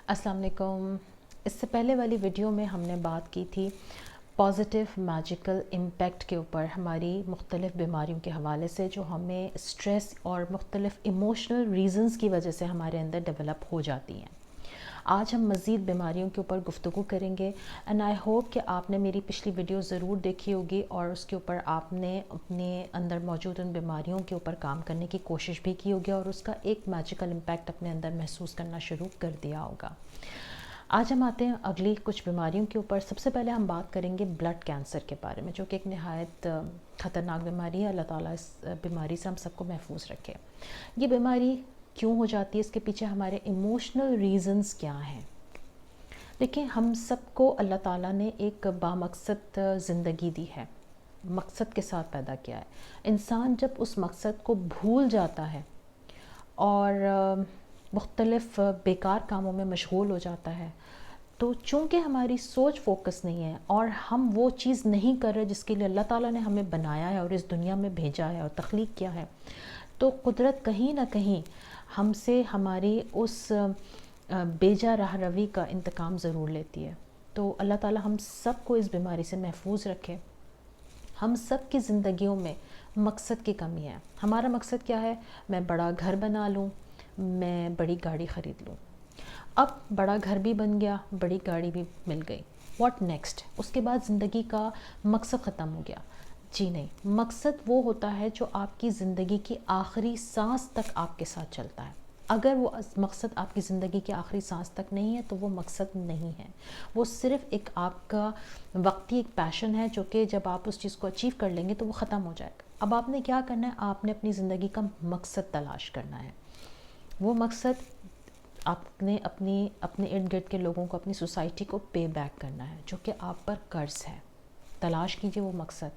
अस्सलाम वालेकुम। इससे पहले वाली वीडियो में हमने बात की थी पॉजिटिव मैजिकल इम्पैक्ट के ऊपर हमारी मुख्तलिफ़ बीमारियों के हवाले से जो हमें स्ट्रेस और मुख्तलिफ़ इमोशनल रीज़न्स की वजह से हमारे अंदर डेवलप हो जाती हैं। आज हम मज़ीद बीमारियों के ऊपर गुफ्तगू करेंगे एंड आई होप कि आपने मेरी पिछली वीडियो ज़रूर देखी होगी और उसके ऊपर आपने अपने अंदर मौजूद उन बीमारियों के ऊपर काम करने की कोशिश भी की होगी और उसका एक मैजिकल इम्पैक्ट अपने अंदर महसूस करना शुरू कर दिया होगा। आज हम आते हैं अगली कुछ बीमारियों के ऊपर। सबसे पहले हम बात करेंगे ब्लड कैंसर के बारे में, जो कि एक नहायत ख़तरनाक बीमारी है। अल्लाह ताला इस बीमारी से हम सबको महफूज रखे। ये बीमारी क्यों हो जाती है, इसके पीछे हमारे इमोशनल रीज़न्स क्या हैं। देखिए, हम सबको अल्लाह ताला ने एक बामकसद ज़िंदगी दी है, मकसद के साथ पैदा किया है। इंसान जब उस मकसद को भूल जाता है और मुख्तलिफ़ बेकार कामों में मशगूल हो जाता है, तो चूँकि हमारी सोच फोकस नहीं है और हम वो चीज़ नहीं कर रहे जिसके लिए अल्लाह ताला ने हमें बनाया है और इस दुनिया में भेजा है और तख्लीक किया है, तो कुदरत कहीं ना कहीं हमसे हमारी उस बेजा राह रवी का इंतकाम ज़रूर लेती है। तो अल्लाह ताला हम सब को इस बीमारी से महफूज रखे। हम सब की ज़िंदगियों में मकसद की कमी है। हमारा मकसद क्या है? मैं बड़ा घर बना लूँ, मैं बड़ी गाड़ी ख़रीद लूँ। अब बड़ा घर भी बन गया, बड़ी गाड़ी भी मिल गई, व्हाट नेक्स्ट? उसके बाद ज़िंदगी का मकसद ख़त्म हो गया? जी नहीं, मकसद वो होता है जो आपकी ज़िंदगी की आखिरी सांस तक आपके साथ चलता है। अगर वो मकसद आपकी ज़िंदगी की आखिरी सांस तक नहीं है तो वो मकसद नहीं है, वो सिर्फ़ एक आपका वक्ती एक पैशन है जो कि जब आप उस चीज़ को अचीव कर लेंगे तो वो ख़त्म हो जाएगा। अब आपने क्या करना है? आपने अपनी ज़िंदगी का मकसद तलाश करना है। वो मकसद आपने अपने इर्द गिर्द के लोगों को, अपनी सोसाइटी को पे बैक करना है जो कि आप पर कर्ज है। तलाश कीजिए वो मकसद,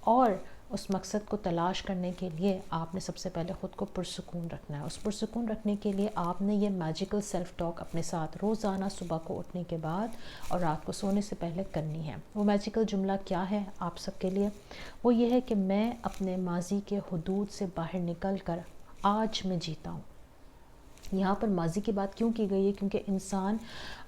और उस मकसद को तलाश करने के लिए आपने सबसे पहले ख़ुद को पुरसुकून रखना है। उस पुरसुकून रखने के लिए आपने ये मैजिकल सेल्फ़ टॉक अपने साथ रोज़ाना सुबह को उठने के बाद और रात को सोने से पहले करनी है। वो मैजिकल जुमला क्या है आप सबके लिए? वो ये है कि मैं अपने माजी के हुदूद से बाहर निकल कर आज मैं जीता हूँ। यहाँ पर माजी की बात क्यों की गई है? क्योंकि इंसान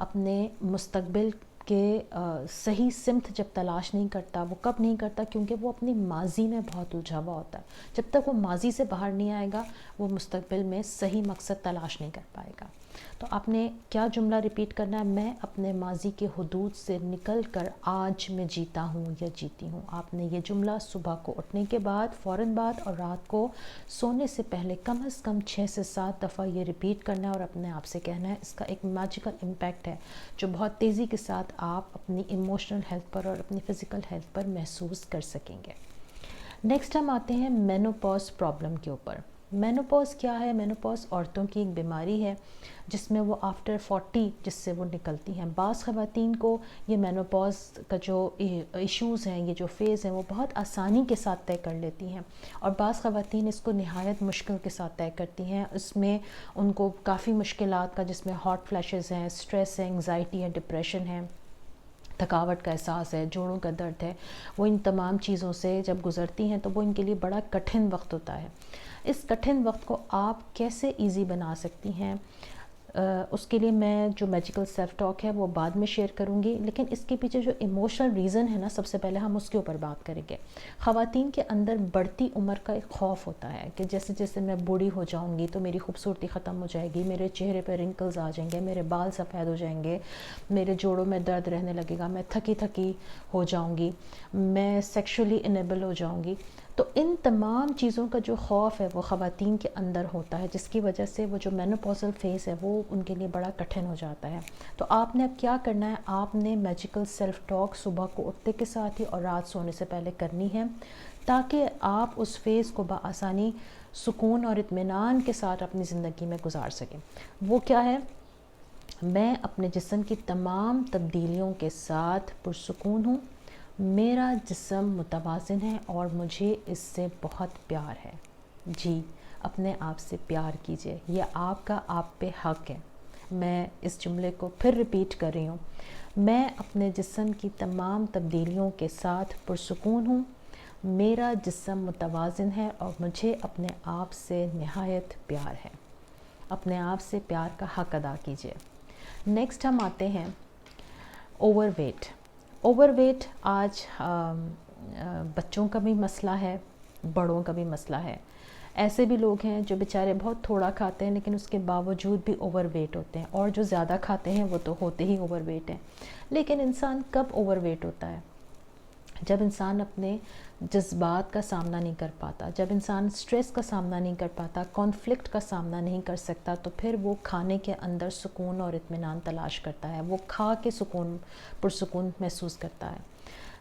अपने मुस्तकबिल के सही सिमत जब तलाश नहीं करता, वो कब नहीं करता? क्योंकि वो अपनी माजी में बहुत उलझा हुआ होता है। जब तक वो माजी से बाहर नहीं आएगा वो मुस्तकबिल में सही मकसद तलाश नहीं कर पाएगा। तो आपने क्या जुमला रिपीट करना है? मैं अपने माजी के हुदूद से निकल कर आज मैं जीता हूँ या जीती हूँ। आपने ये जुमला सुबह को उठने के बाद फ़ौरन बाद और रात को सोने से पहले कम से कम 6 से 7 दफ़ा ये रिपीट करना है और अपने आप से कहना है। इसका एक मैजिकल इम्पैक्ट है जो बहुत तेज़ी के साथ आप अपनी इमोशनल हेल्थ पर और अपनी फ़िज़िकल हेल्थ पर महसूस कर सकेंगे। नेक्स्ट हम आते हैं मेनोपॉज प्रॉब्लम के ऊपर। मेनोपॉज क्या है? मेनोपॉज औरतों की एक बीमारी है जिसमें वो आफ्टर 40 जिससे वो निकलती हैं। बाज़ ख़वातीन को ये मेनोपॉज का जो इश्यूज़ हैं, ये जो फेज़ हैं, वो बहुत आसानी के साथ तय कर लेती हैं और बाज़ ख़वातीन इसको नहायत मुश्किल के साथ तय करती हैं। इसमें उनको काफ़ी मुश्किलात का, जिसमें हॉट फ्लैशेस हैं, स्ट्रेस है, एंग्जाइटी है, डिप्रेशन है, थकावट का एहसास है, जोड़ों का दर्द है, वो इन तमाम चीज़ों से जब गुज़रती हैं तो वो इनके लिए बड़ा कठिन वक्त होता है। इस कठिन वक्त को आप कैसे इजी बना सकती हैं, उसके लिए मैं जो मैजिकल सेल्फ टॉक है वो बाद में शेयर करूँगी, लेकिन इसके पीछे जो इमोशनल रीज़न है ना, सबसे पहले हम उसके ऊपर बात करेंगे। ख़वातीन के अंदर बढ़ती उम्र का एक खौफ होता है कि जैसे जैसे मैं बूढ़ी हो जाऊँगी तो मेरी खूबसूरती ख़त्म हो जाएगी, मेरे चेहरे पर रिंकल्स आ जाएंगे, मेरे बाल सफ़ेद हो जाएंगे, मेरे जोड़ों में दर्द रहने लगेगा, मैं थकी थकी हो जाऊँगी, मैं सेक्शुअली इनेबल हो जाऊँगी। तो इन तमाम चीज़ों का जो खौफ है वो ख़वातीन के अंदर होता है, जिसकी वजह से वो जो मेनोपॉज़ल फेज़ है वो उनके लिए बड़ा कठिन हो जाता है। तो आपने अब क्या करना है? आपने मैजिकल सेल्फ़ टॉक सुबह को उठते के साथ ही और रात सोने से पहले करनी है, ताकि आप उस फेज़ को बआसानी सुकून और इत्मीनान के साथ अपनी ज़िंदगी में गुजार सकें। वो क्या है? मैं अपने जिस्म की तमाम तब्दीलियों के साथ पुरसुकून हूँ, मेरा जिस्म मुतवाज़िन है और मुझे इससे बहुत प्यार है। जी, अपने आप से प्यार कीजिए, यह आपका आप पे हक़ है। मैं इस जुमले को फिर रिपीट कर रही हूँ। मैं अपने जिस्म की तमाम तब्दीलियों के साथ पुरसुकून हूँ, मेरा जिस्म मुतवाज़िन है और मुझे अपने आप से निहायत प्यार है। अपने आप से प्यार का हक़ अदा कीजिए। نیکسٹ ہم آتے ہیں اوور ویٹ. اوور ویٹ آج بچوں کا بھی مسئلہ ہے، بڑوں کا بھی مسئلہ ہے. ایسے بھی لوگ ہیں جو بیچارے بہت تھوڑا کھاتے ہیں لیکن اس کے باوجود بھی اوور ویٹ ہوتے ہیں، اور جو زیادہ کھاتے ہیں وہ تو ہوتے ہی اوور ویٹ ہیں. لیکن انسان کب اوور ویٹ ہوتا ہے؟ جب انسان اپنے جذبات کا سامنا نہیں کر پاتا، جب انسان سٹریس کا سامنا نہیں کر پاتا، کانفلکٹ کا سامنا نہیں کر سکتا، تو پھر وہ کھانے کے اندر سکون اور اطمینان تلاش کرتا ہے، وہ کھا کے پرسکون محسوس کرتا ہے.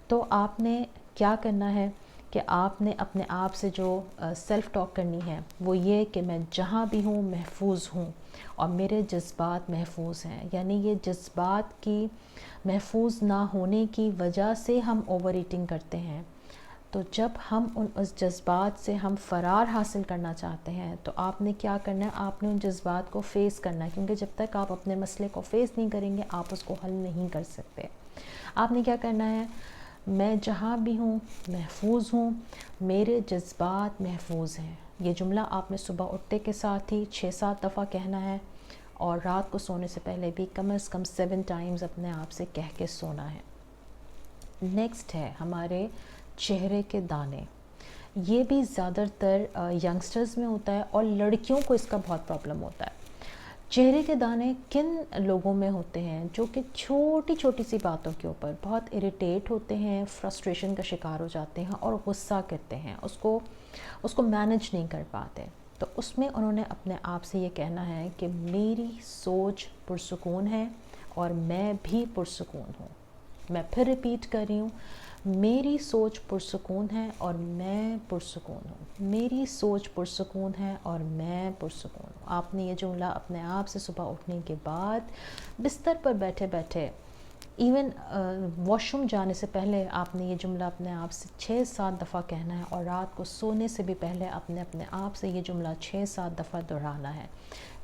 تو آپ نے کیا کرنا ہے کہ آپ نے اپنے آپ سے جو سیلف ٹاک کرنی ہے وہ یہ کہ میں جہاں بھی ہوں محفوظ ہوں اور میرے جذبات محفوظ ہیں. یعنی یہ جذبات کی محفوظ نہ ہونے کی وجہ سے ہم اوور ایٹنگ کرتے ہیں. تو جب ہم اس جذبات سے ہم فرار حاصل کرنا چاہتے ہیں تو آپ نے کیا کرنا ہے؟ آپ نے ان جذبات کو فیس کرنا ہے، کیونکہ جب تک آپ اپنے مسئلے کو فیس نہیں کریں گے آپ اس کو حل نہیں کر سکتے. آپ نے کیا کرنا ہے؟ میں جہاں بھی ہوں محفوظ ہوں، میرے جذبات محفوظ ہیں. یہ جملہ آپ نے صبح اٹھتے کے ساتھ ہی 6-7 دفعہ کہنا ہے، اور رات کو سونے سے پہلے بھی کم از کم 7 ٹائمز اپنے آپ سے کہہ کے سونا ہے. نیکسٹ ہے ہمارے چہرے کے دانے. یہ بھی زیادہ تر ینگسٹرز میں ہوتا ہے اور لڑکیوں کو اس کا بہت پرابلم ہوتا ہے. چہرے کے دانے کن لوگوں میں ہوتے ہیں؟ جو کہ چھوٹی چھوٹی سی باتوں کے اوپر بہت اریٹیٹ ہوتے ہیں، فرسٹریشن کا شکار ہو جاتے ہیں اور غصہ کرتے ہیں، اس کو مینج نہیں کر پاتے. تو اس میں انہوں نے اپنے آپ سے یہ کہنا ہے کہ میری سوچ پرسکون ہے اور میں بھی پرسکون ہوں. میں پھر ریپیٹ کر رہی ہوں، میری سوچ پرسکون ہے اور میں پرسکون ہوں. میری سوچ پرسکون ہے اور میں پرسکون ہوں. آپ نے یہ جملہ اپنے آپ سے صبح اٹھنے کے بعد بستر پر بیٹھے بیٹھے، ایون واش روم جانے سے پہلے آپ نے یہ جملہ اپنے آپ سے 6-7 دفعہ کہنا ہے، اور رات کو سونے سے بھی پہلے اپنے آپ سے یہ جملہ 6-7 دفعہ دہرانا ہے.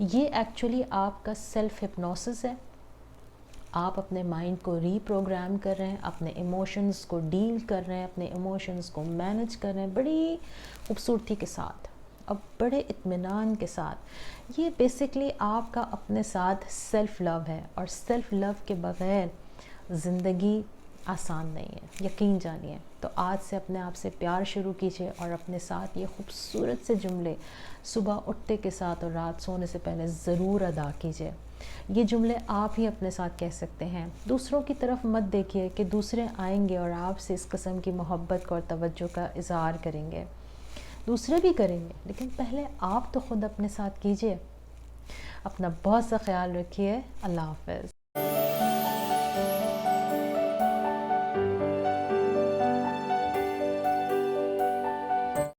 یہ ایکچولی آپ کا سیلف ہپنوسس ہے. آپ اپنے مائنڈ کو ری پروگرام کر رہے ہیں، اپنے ایموشنز کو ڈیل کر رہے ہیں، اپنے ایموشنز کو مینج کر رہے ہیں بڑی خوبصورتی کے ساتھ اور بڑے اطمینان کے ساتھ. یہ بیسکلی آپ کا اپنے ساتھ سیلف لو ہے، اور سیلف لو کے بغیر زندگی آسان نہیں ہے، یقین جانیے. تو آج سے اپنے آپ سے پیار شروع کیجیے اور اپنے ساتھ یہ خوبصورت سے جملے صبح اٹھتے کے ساتھ اور رات سونے سے پہلے ضرور ادا کیجیے. یہ جملے آپ ہی اپنے ساتھ کہہ سکتے ہیں. دوسروں کی طرف مت دیکھیے کہ دوسرے آئیں گے اور آپ سے اس قسم کی محبت کا اور توجہ کا اظہار کریں گے. دوسرے بھی کریں گے لیکن پہلے آپ تو خود اپنے ساتھ کیجیے. اپنا بہت سا خیال رکھیے. اللہ حافظ.